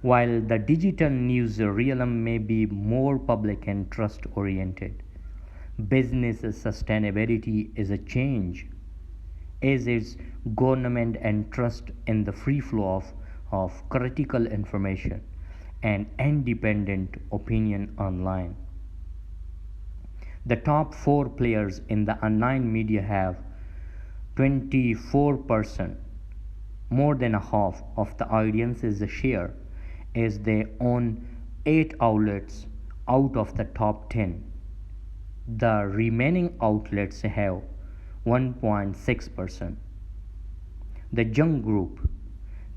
While the digital news realm may be more public and trust oriented, business sustainability is a change, as is government and trust in the free flow of critical information and independent opinion online. The top four players in the online media have 24%, more than a half of the audience's share, as they own 8 outlets out of the top 10. The remaining outlets have 1.6%. The Young Group,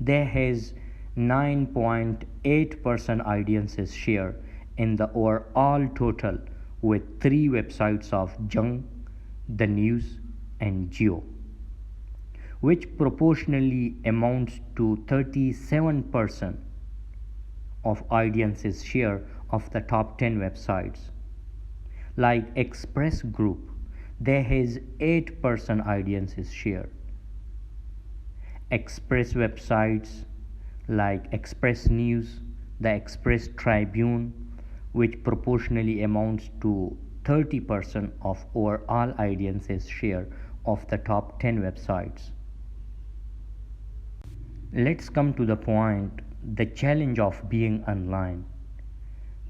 they has 9.8% audience's share in the overall total, with 3 websites of Young, The News and Geo, which proportionally amounts to 37% of audience's share of the top 10 websites. Like Express Group, they has 8% audience's share. Express websites like Express News, the Express Tribune, which proportionally amounts to 30% of overall audience's share of the top 10 websites. Let's come to the point, the challenge of being online.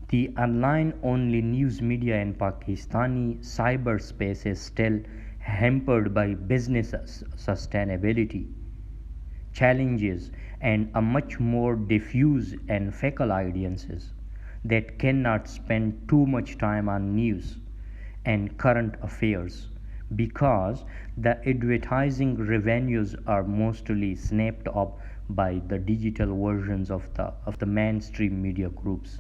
The online only news media in Pakistani cyberspace is still hampered by business sustainability challenges and a much more diffuse and fickle audiences that cannot spend too much time on news and current affairs because the advertising revenues are mostly snapped up by the digital versions of the mainstream media groups.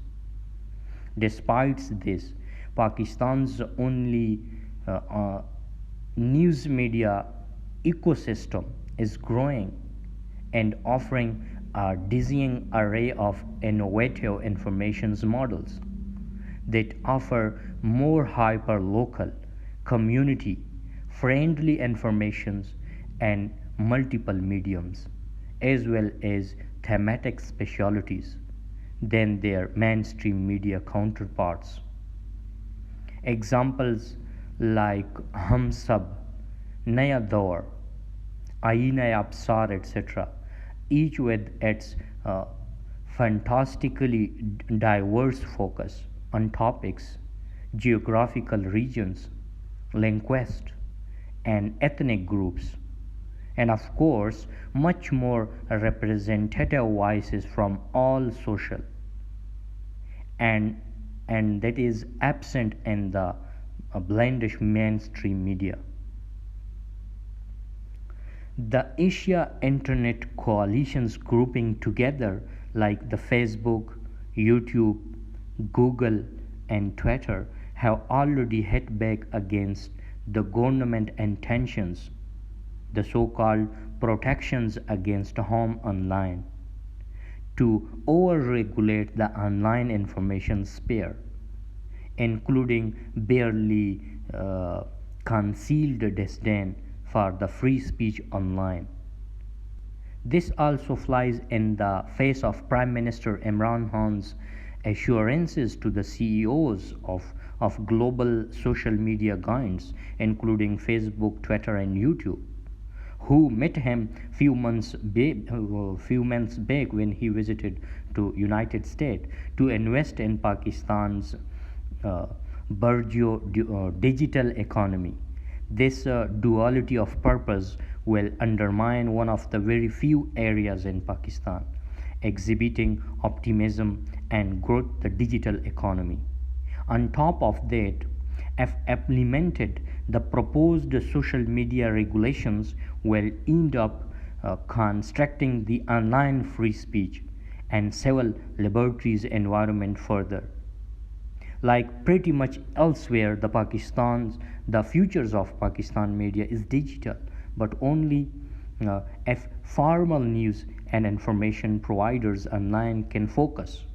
Despite this, Pakistan's only news media ecosystem is growing and offering a dizzying array of innovative information models that offer more hyper-local, community-friendly informations and multiple mediums, as well as thematic specialties than their mainstream media counterparts. Examples like Hum Sab, Naya Daur, Aina Absar, etc., each with its fantastically diverse focus on topics, geographical regions, linguists, and ethnic groups, and of course, much more representative voices from all social, and that is absent in the blendish mainstream media. The Asia Internet coalitions grouping together like the Facebook, YouTube, Google and Twitter have already hit back against the government intentions, the so-called protections against harm online, to over-regulate the online information sphere, including barely concealed disdain for the free speech online. This also flies in the face of Prime Minister Imran Khan's assurances to the CEOs of global social media giants, including Facebook, Twitter, and YouTube, who met him few months back when he visited to United States to invest in Pakistan's burgeoning digital economy. This duality of purpose will undermine one of the very few areas in Pakistan exhibiting optimism and growth, the digital economy. On top of that, if implemented, the proposed social media regulations will end up constricting the online free speech and civil liberties environment further. Like pretty much elsewhere, the futures of Pakistan media is digital, but only if formal news and information providers online can focus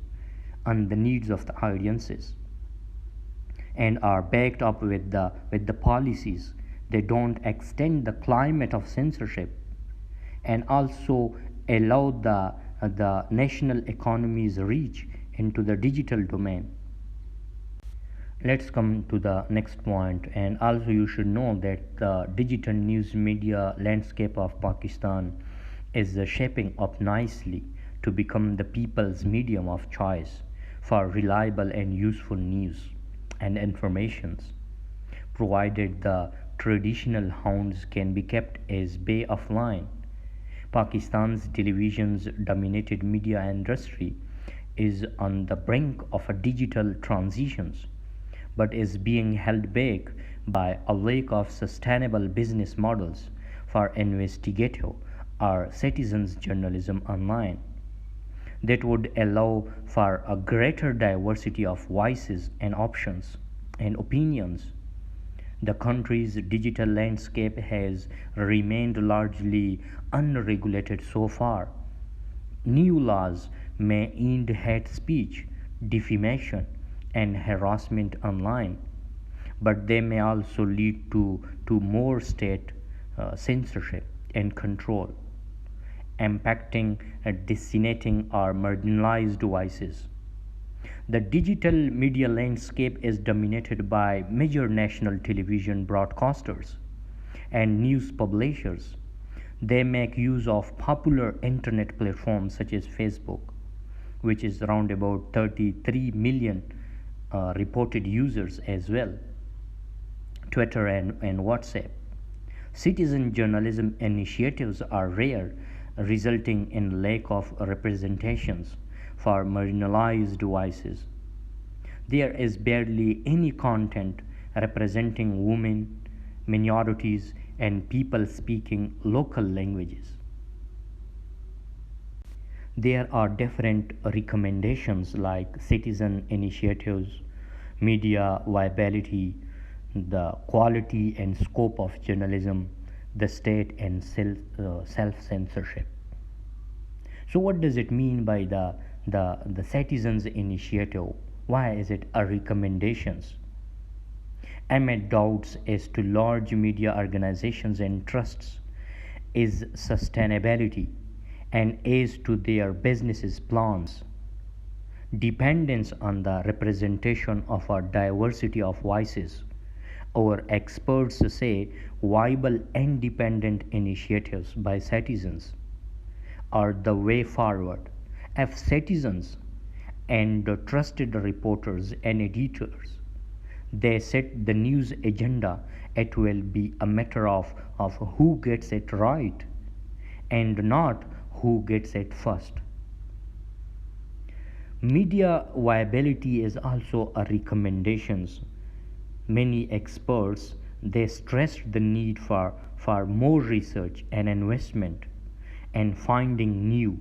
on the needs of the audiences and are backed up with the policies. They don't extend the climate of censorship and also allow the the national economy's reach into the digital domain. Let's come to the next point, and also you should know that the digital news media landscape of Pakistan is shaping up nicely to become the people's medium of choice for reliable and useful news and informations, provided the traditional hounds can be kept as bay offline. Pakistan's television's dominated media industry is on the brink of a digital transitions, but is being held back by a lack of sustainable business models for investigative or citizens journalism online that would allow for a greater diversity of voices and options and opinions. The country's digital landscape has remained largely unregulated so far. New laws may end hate speech, defamation, and harassment online, but they may also lead to more state censorship and control, impacting disseminating or marginalized voices. The digital media landscape is dominated by major national television broadcasters and news publishers. They make use of popular internet platforms such as Facebook, which is around about 33 million reported users as well, Twitter and WhatsApp. Citizen journalism initiatives are rare, resulting in lack of representations for marginalized voices. There is barely any content representing women, minorities, and people speaking local languages. There are different recommendations like citizen initiatives, media viability, the quality and scope of journalism, the state, and self censorship. So, what does it mean by the citizens initiative? Why is it a recommendations? Amid doubts as to large media organizations and trusts is sustainability and as to their businesses plans. Dependence on the representation of a diversity of voices. Our experts say viable independent initiatives by citizens are the way forward. If citizens and trusted reporters and editors they set the news agenda, it will be a matter of who gets it right and not who gets it first. Media viability is also a recommendations. Many experts they stressed the need for more research and investment and finding new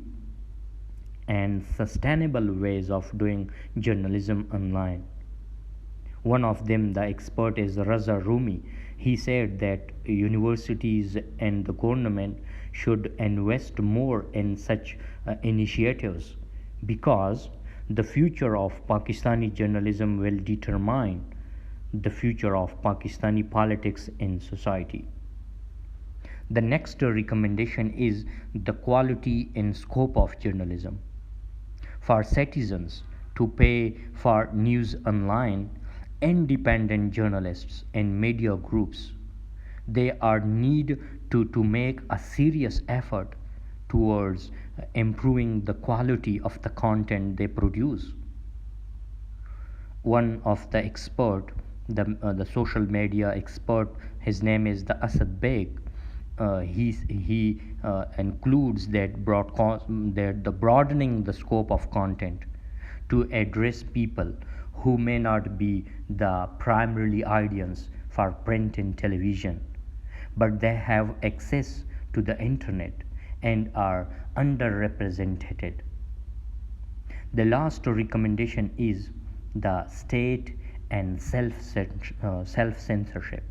and sustainable ways of doing journalism online. One of them, the expert, is Raza Rumi. He said that universities and the government should invest more in such initiatives because the future of Pakistani journalism will determine the future of Pakistani politics in society. The next recommendation is the quality and scope of journalism. For citizens to pay for news online, independent journalists and media groups they are need to make a serious effort towards improving the quality of the content they produce. One of the expert, the social media expert, his name is the Asad Beg. He includes that broadcast that the broadening the scope of content to address people who may not be the primarily audience for print and television, but they have access to the internet and are underrepresented. The last recommendation is the state and self censorship.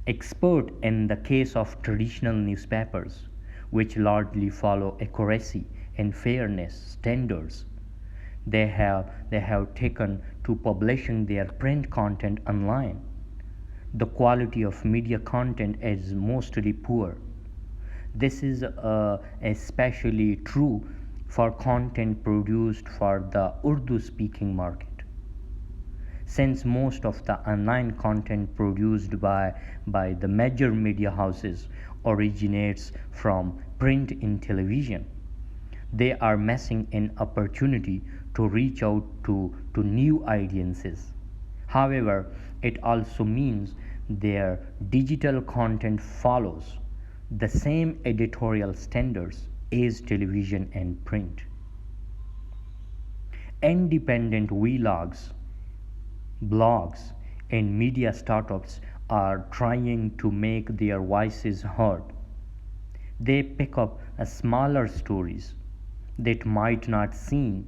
Expert in the case of traditional newspapers, which largely follow accuracy and fairness standards, they have taken to publishing their print content online. The quality of media content is mostly poor. This is especially true for content produced for the Urdu speaking market. Since most of the online content produced by the major media houses originates from print in television, they are missing an opportunity to reach out to new audiences. However, it also means their digital content follows the same editorial standards as television and print. Independent vlogs, blogs, and media startups are trying to make their voices heard. They pick up smaller stories that might not seem,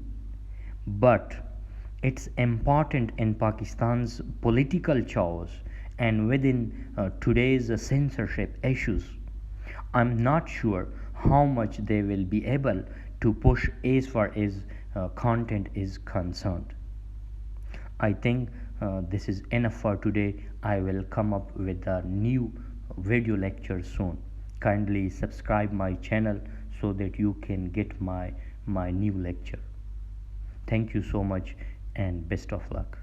but it's important in Pakistan's political chaos and within today's censorship issues. I'm not sure how much they will be able to push as far as content is concerned. I think this is enough for today. I will come up with a new video lecture soon. Kindly subscribe my channel so that you can get my new lecture. Thank you so much and best of luck.